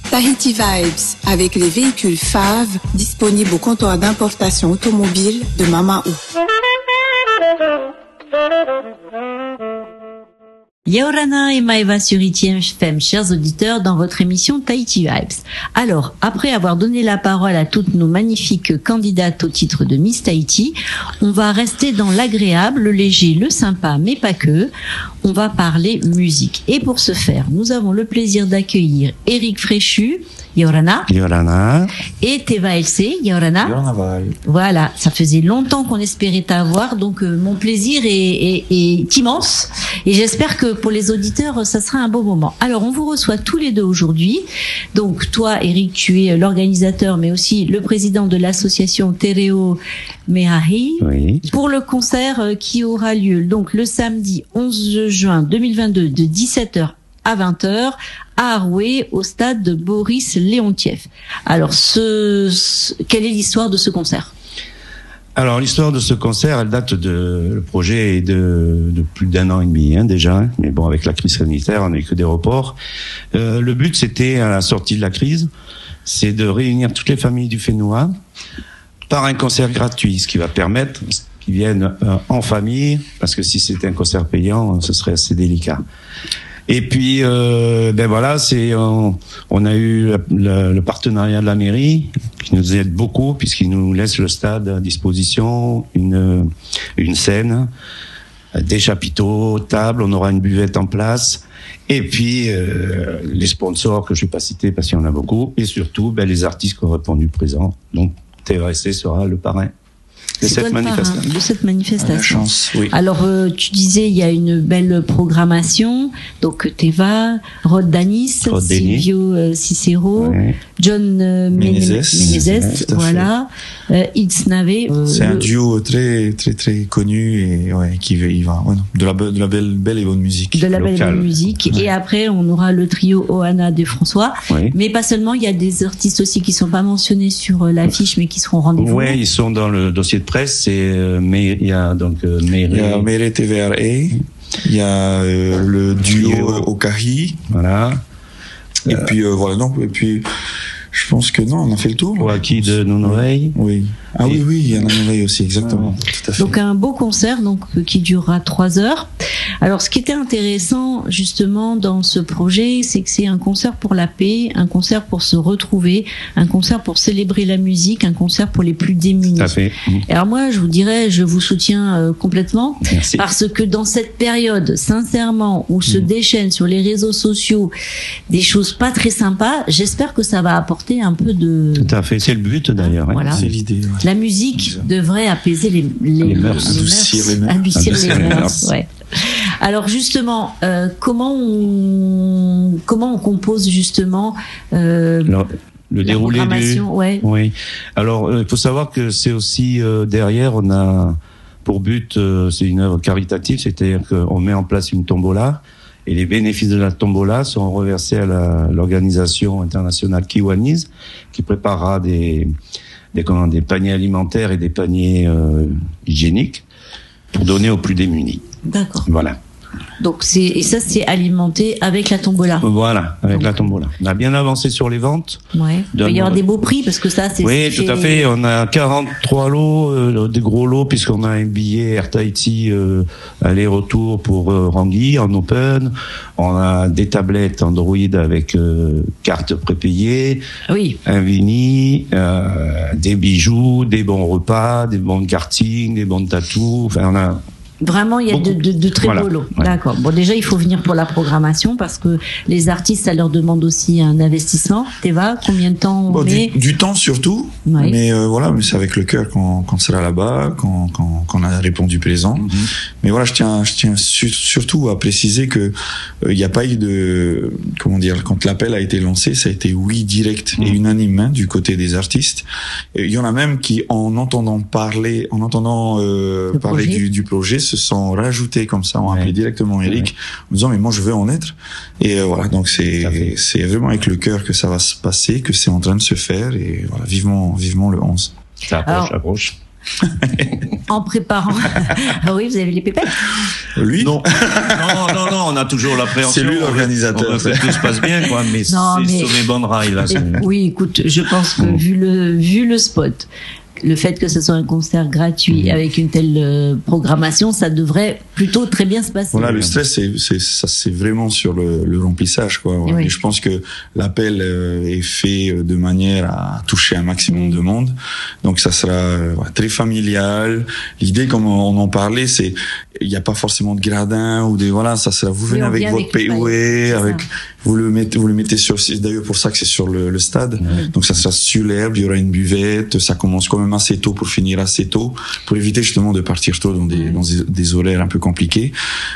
Tahiti Vibes, avec les véhicules FAV disponibles au comptoir d'importation automobile de Mamaou. Yaorana et Maeva sur ITM, chers auditeurs, dans votre émission Tahiti Vibes. Alors, après avoir donné la parole à toutes nos magnifiques candidates au titre de Miss Tahiti, on va rester dans l'agréable, le léger, le sympa, mais pas que. On va parler musique. Et pour ce faire, nous avons le plaisir d'accueillir Eric Fréchu, Yaorana. Yaorana. Et Teva LC, Yaorana. Yaorana. Voilà, ça faisait longtemps qu'on espérait t'avoir, donc mon plaisir est immense. Et j'espère que pour les auditeurs, ça sera un beau moment. Alors, on vous reçoit tous les deux aujourd'hui. Donc, toi, Eric, tu es l'organisateur, mais aussi le président de l'association Tereo Meahi. Oui. Pour le concert qui aura lieu donc le samedi 11 juin 2022 de 17h à 20h à Arouet, au stade de Boris Léontiev. Alors, quelle est l'histoire de ce concert ? Alors, l'histoire de ce concert, elle date le projet est de plus d'1 an et demi, déjà. Mais bon, avec la crise sanitaire, on n'a eu que des reports. Le but, c'était, à la sortie de la crise, c'est de réunir toutes les familles du Fénois par un concert gratuit, ce qui va permettre qu'ils viennent en famille, parce que si c'était un concert payant, ce serait assez délicat. Et puis, voilà, on a eu le partenariat de la mairie qui nous aide beaucoup puisqu'il nous laisse le stade à disposition, une scène, des chapiteaux, tables, on aura une buvette en place. Et puis, les sponsors que je vais pas citer parce qu'il y en a beaucoup. Et surtout, les artistes qui ont répondu présent. Donc, TRSC sera le parrain de cette manifestation. De cette manifestation. La chance, oui. Alors, tu disais, il y a une belle programmation. Donc, Teva, Rod Danis, Silvio Cicero, ouais. John Menezes, voilà. X Nave. C'est un duo très, très, très connu et qui va de la belle et bonne musique. De la belle et bonne musique. Ouais. Et après, on aura le trio Ohana de François. Ouais. Mais pas seulement, il y a des artistes aussi qui sont pas mentionnés sur l'affiche, mais qui seront au rendez-vous. Oui, ils sont dans le dossier de presse. Il y a donc Meire TVRA. Il y a le duo Okahi. Voilà. Et puis et puis je pense que on a fait le tour. Oaki de Nonoreille. Oui. Ah oui, il y en a Nonoreille aussi, exactement. Tout à fait. Donc un beau concert qui durera 3 heures. Alors ce qui était intéressant justement dans ce projet, c'est que c'est un concert pour la paix, un concert pour se retrouver, un concert pour célébrer la musique, un concert pour les plus démunis. Tout à fait. Alors moi, je vous dirais, je vous soutiens complètement. Merci. Parce que dans cette période, sincèrement, où se déchaînent sur les réseaux sociaux des choses pas très sympas, j'espère que ça va apporter un peu de... Tout à fait, c'est le but d'ailleurs. Voilà. C'est l'idée. Ouais. La musique devrait apaiser les mœurs. Adoucir les mœurs. Adoucir les mœurs, ouais. Alors justement, comment on compose justement le déroulé Oui. Alors il faut savoir que c'est aussi derrière on a pour but c'est une œuvre caritative, c'est-à-dire qu'on met en place une tombola et les bénéfices de la tombola sont reversés à l'organisation internationale Kiwanis qui préparera des paniers alimentaires et des paniers hygiéniques pour donner aux plus démunis. D'accord. Voilà. Donc c'est alimenté avec la tombola. Voilà, avec la tombola. On a bien avancé sur les ventes. Ouais. Il va y avoir des beaux prix parce que ça c'est. Oui, tout à fait. On a 43 lots, des gros lots puisqu'on a un billet Air Tahiti aller-retour pour Rangui en open. On a des tablettes Android avec carte prépayée. Oui. Un Vini, des bijoux, des bons repas, des bons de karting, des bons de tatou. Enfin, on a. Vraiment, il y a de très beaux lots. Ouais. D'accord. Bon, déjà, il faut venir pour la programmation parce que les artistes, ça leur demande aussi un investissement. Teva, combien de temps on met du temps surtout. Oui. Mais mais c'est avec le cœur quand sera là-bas, quand on a répondu présent. Mm-hmm. Mais voilà, je tiens surtout à préciser que il n'y a pas eu de quand l'appel a été lancé, ça a été oui direct et unanime du côté des artistes. Il y en a même qui, en entendant parler du projet, se sont rajoutés comme ça, ont appelé directement Eric en disant mais moi je veux en être et voilà, donc c'est vraiment avec le cœur que ça va se passer, que c'est en train de se faire et voilà, vivement le 11. Ça approche. En préparant. Ah oui, vous avez les pépettes? Lui? Non, on a toujours l'appréhension. C'est lui l'organisateur. Que tout se passe bien, quoi, mais c'est sur les bonnes rails, là. Oui, écoute, je pense que vu le spot, le fait que ce soit un concert gratuit avec une telle programmation, ça devrait plutôt très bien se passer. Voilà, le stress, c'est vraiment sur le remplissage, quoi. Ouais. Et je pense que l'appel est fait de manière à toucher un maximum de monde. Donc ça sera très familial. L'idée, comme on en parlait, c'est il n'y a pas forcément de gradin ou des ça sera vous venez avec votre POE, vous le mettez sur. C'est d'ailleurs pour ça que c'est sur le stade. Donc ça sera sur l'herbe, il y aura une buvette. Ça commence quand même assez tôt pour finir assez tôt, pour éviter justement de partir tôt dans des horaires un peu compliqués.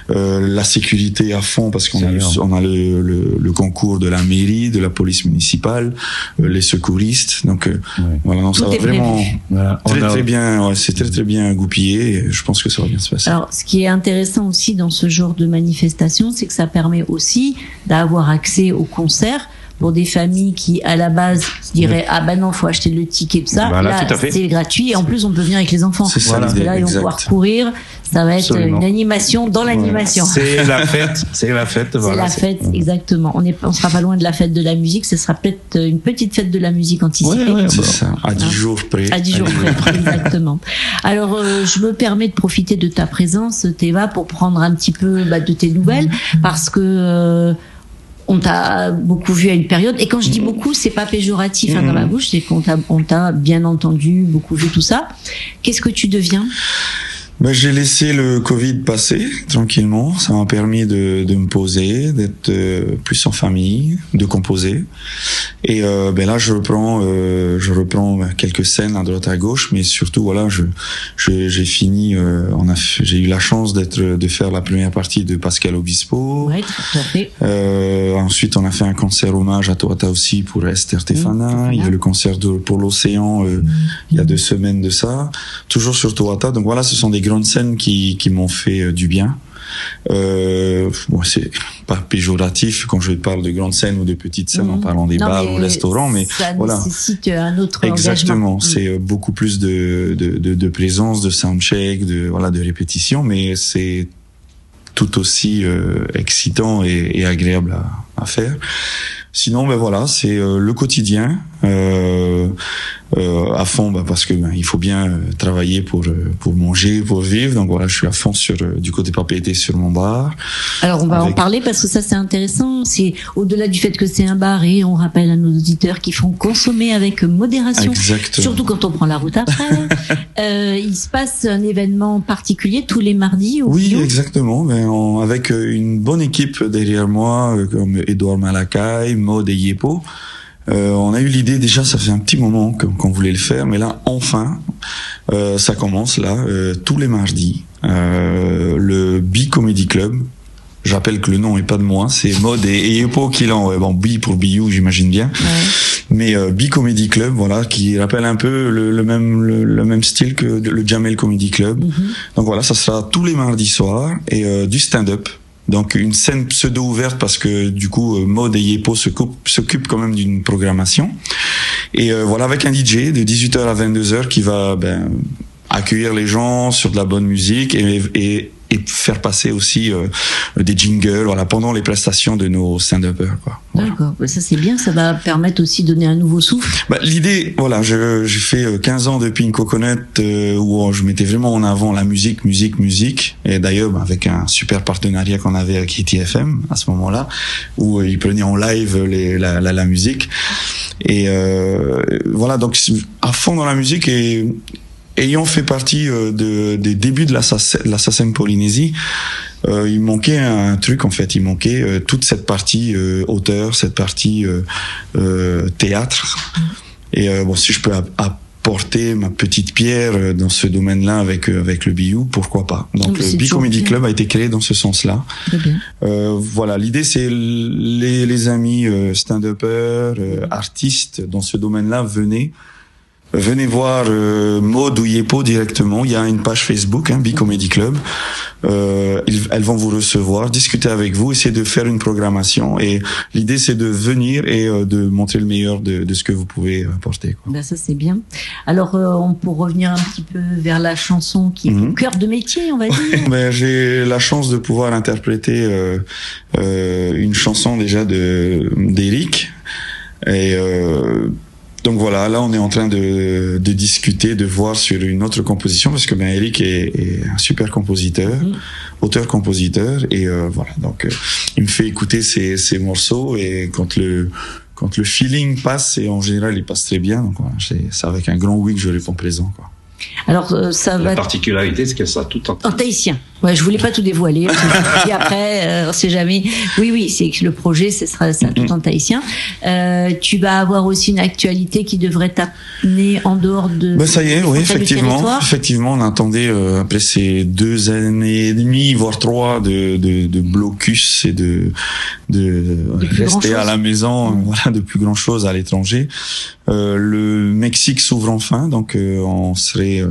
La sécurité à fond parce qu'on a le concours de la mairie, de la police municipale, les secouristes. Donc non, ça va vraiment très bien. Ouais, c'est très bien goupillé. Et je pense que ça va bien se passer. Alors, ce qui est intéressant aussi dans ce genre de manifestation, c'est que ça permet aussi d'avoir accès aux concerts pour des familles qui, à la base, se diraient ah ben non, faut acheter le ticket tout ça. Là, c'est gratuit et en plus on peut venir avec les enfants. Parce que là, ils vont pouvoir courir. Ça va être une animation dans l'animation. C'est la fête. C'est la fête. C'est la fête, exactement. On sera pas loin de la fête de la musique. Ce sera peut-être une petite fête de la musique anticipée. C'est ça. À 10 jours près. À 10 jours près, exactement. Alors, je me permets de profiter de ta présence, Théva, pour prendre un petit peu de tes nouvelles, parce que on t'a beaucoup vu à une période, et quand je dis beaucoup, c'est pas péjoratif dans ma bouche, c'est qu'on t'a bien entendu, beaucoup vu tout ça. Qu'est-ce que tu deviens? J'ai laissé le Covid passer tranquillement. Ça m'a permis de me poser, d'être plus en famille, de composer. Et là, je reprends quelques scènes à droite à gauche, mais surtout j'ai fini. J'ai eu la chance de faire la première partie de Pascal Obispo. Ouais, tout à fait. Ensuite, on a fait un concert hommage à Toata aussi pour Esther Tefana. Il y a le concert pour l'Océan il y a 2 semaines de ça. Toujours sur Toata. Donc voilà, ce sont des grandes scènes qui m'ont fait du bien. C'est pas péjoratif quand je parle de grandes scènes ou de petites scènes en parlant des bars ou restaurants, mais ça nécessite un autre exactement. engagement. C'est beaucoup plus de présence, de soundcheck, de répétition, mais c'est tout aussi excitant et agréable à faire. Sinon, c'est le quotidien à fond, parce que il faut bien travailler pour manger, pour vivre. Donc voilà, je suis à fond du côté propriété sur mon bar. Alors on va en parler parce que ça c'est intéressant. C'est au-delà du fait que c'est un bar, et on rappelle à nos auditeurs qu'il faut consommer avec modération. Exactement. Surtout quand on prend la route après. Il se passe un événement particulier tous les mardis. Oui, exactement. Avec une bonne équipe derrière moi, comme Edouard Malakai, Maud et Yepo. On a eu l'idée déjà, ça fait un petit moment qu'on voulait le faire, mais là enfin ça commence là tous les mardis. Le Bi Comedy Club. Je rappelle que le nom est pas de moi, c'est Maud et Yepo qui l'ont. Bi pour Biou, j'imagine bien. Ouais. Mais Bi Comedy Club, qui rappelle un peu le même style que le Jamel Comedy Club. Donc voilà, ça sera tous les mardis soirs et du stand-up. Donc une scène pseudo ouverte parce que du coup Maud et Yepo s'occupent quand même d'une programmation. Et avec un DJ de 18h à 22h qui va accueillir les gens sur de la bonne musique et faire passer aussi des jingles pendant les prestations de nos stand-uppers. D'accord, ça c'est bien, ça va permettre aussi de donner un nouveau souffle. L'idée, j'ai fait 15 ans de Pink Coconut où je mettais vraiment en avant la musique, et d'ailleurs avec un super partenariat qu'on avait avec Hit FM à ce moment-là, où ils prenaient en live la musique, et donc à fond dans la musique. Et ayant fait partie des débuts de l'Assassin Polynésie, il manquait un truc en fait. Il manquait toute cette partie auteur, cette partie théâtre. Et si je peux apporter ma petite pierre dans ce domaine-là avec le BIU, pourquoi pas. Donc le Bi Comedy Club a été créé dans ce sens-là. L'idée c'est les amis stand-uppers, artistes dans ce domaine-là, venez. venez voir Maud ou Yepo directement. Il y a une page Facebook, B-Comedy Club. Elles vont vous recevoir, discuter avec vous, essayer de faire une programmation. Et l'idée, c'est de venir et de montrer le meilleur de ce que vous pouvez apporter, quoi. Ben ça, c'est bien. Alors, on peut revenir un petit peu vers la chanson qui est au cœur de métier, on va dire. J'ai la chance de pouvoir interpréter une chanson déjà d'Eric. Et donc voilà, là on est en train de discuter, de voir sur une autre composition, parce que Eric est un super compositeur, auteur-compositeur, et voilà. Donc il me fait écouter ses morceaux, et quand le feeling passe, et en général il passe très bien, donc voilà, c'est avec un grand oui que je réponds présent, quoi. Alors ça va. La particularité, c'est qu'elle sera tout en tahitien. Ouais, je voulais pas tout dévoiler. Et après, on sait jamais. Oui, c'est que le projet, ce sera ça tout en tahitien. Tu vas avoir aussi une actualité qui devrait t'amener en dehors de. Ça y est, oui, effectivement, on attendait après ces 2 années et demie, voire 3 de blocus et de rester à la maison, voilà, de plus grand chose à l'étranger. Le Mexique s'ouvre enfin, donc on serait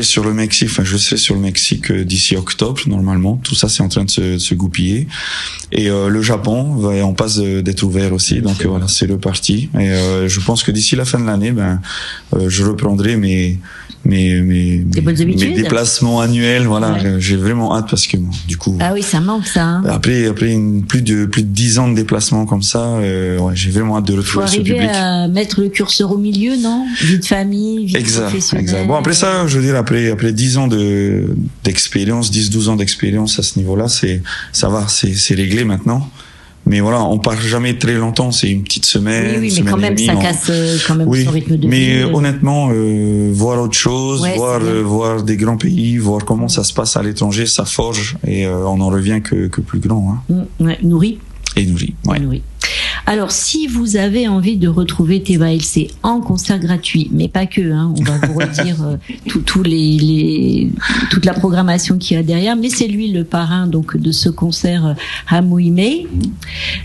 sur le Mexique, enfin je serai sur le Mexique d'ici octobre normalement. Tout ça c'est en train de se goupiller. Et le Japon on passe d'être ouvert aussi, donc voilà, c'est reparti. Et je pense que d'ici la fin de l'année, je reprendrai mes déplacements annuels, voilà. Ouais. J'ai vraiment hâte, parce que du coup. Ah oui, ça manque ça. Hein. Après plus de 10 ans de déplacement comme ça, j'ai vraiment hâte de retrouver ce public. Faut arriver à mettre le curseur au milieu, non? Vie de famille, vie professionnelle. Exact. Bon, après ça, je veux dire, après 10 ans d'expérience, 10-12 ans d'expérience à ce niveau-là, ça va, c'est réglé maintenant. Mais voilà, on part jamais très longtemps, c'est une petite semaine. Oui, mais quand même, ça casse quand même son rythme de vie. Mais honnêtement, voir autre chose, voir des grands pays, voir comment ça se passe à l'étranger, ça forge, et on en revient que plus grand. Nourri. Et nourri, nourri. Alors, si vous avez envie de retrouver Teva LC en concert gratuit, mais pas que, on va vous redire toute la programmation qu'il y a derrière, mais c'est lui le parrain donc de ce concert Hamouimei.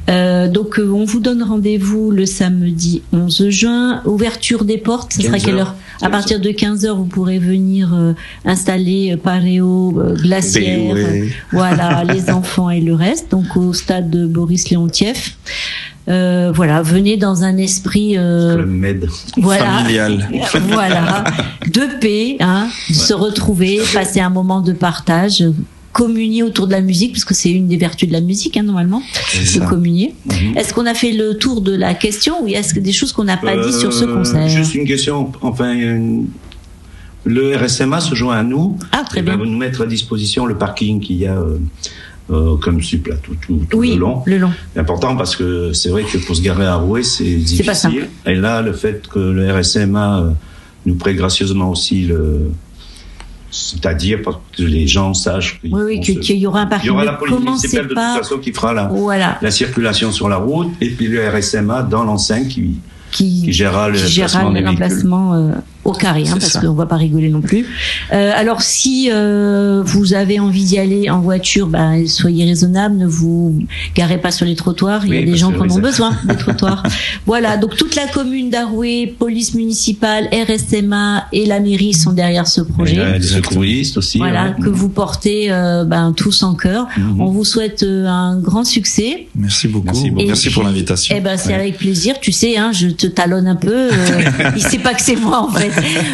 Donc, on vous donne rendez-vous le samedi 11 juin. Ouverture des portes, ce sera quelle heure? À partir de 15h, vous pourrez venir installer Paréo, Glacière, voilà, les enfants et le reste, donc au stade de Boris Léontiev. Voilà, venez dans un esprit familial, voilà, de paix, de se retrouver, passer un moment de partage, communier autour de la musique, parce que c'est une des vertus de la musique, normalement, de communier. Est-ce qu'on a fait le tour de la question, ou est-ce que des choses qu'on n'a pas dit sur ce concert? Juste une question, le RSMA se joint à nous. Très bien. Va nous mettre à disposition le parking qu'il y a comme sup là, tout le long. C'est important, parce que c'est vrai que pour se garer à Rouet, c'est difficile. Pas simple. Et là, le fait que le RSMA nous prête gracieusement aussi c'est-à-dire que les gens sachent qu'il y aura un parking. Il y aura la police municipale de toute façon qui fera la circulation sur la route, et puis le RSMA dans l'enceinte qui gérera l'emplacement au carré, parce qu'on va pas rigoler non plus. Alors si vous avez envie d'y aller en voiture, soyez raisonnable, ne vous garez pas sur les trottoirs. Il y a des gens qui en ont besoin des trottoirs. Voilà, donc toute la commune d'Arouet, police municipale, RSMA et la mairie sont derrière ce projet. Les secouristes aussi. Voilà, que vous portez tous en cœur. On vous souhaite un grand succès. Merci beaucoup. Merci pour l'invitation. C'est avec plaisir. Tu sais, je te talonne un peu. Il sait pas que c'est moi, en fait.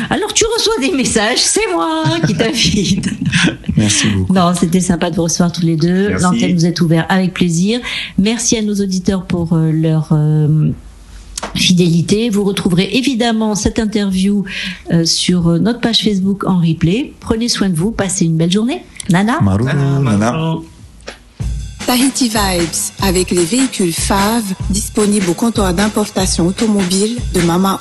Alors tu reçois des messages, c'est moi qui t'invite. Merci beaucoup. Non, c'était sympa de vous recevoir tous les deux. Merci. L'antenne nous est ouverte avec plaisir. Merci à nos auditeurs pour leur fidélité. Vous retrouverez évidemment cette interview sur notre page Facebook en replay. Prenez soin de vous, passez une belle journée. Nana. Marou, Nana. Tahiti Vibes, avec les véhicules FAV disponibles au comptoir d'importation automobile de Mamaou.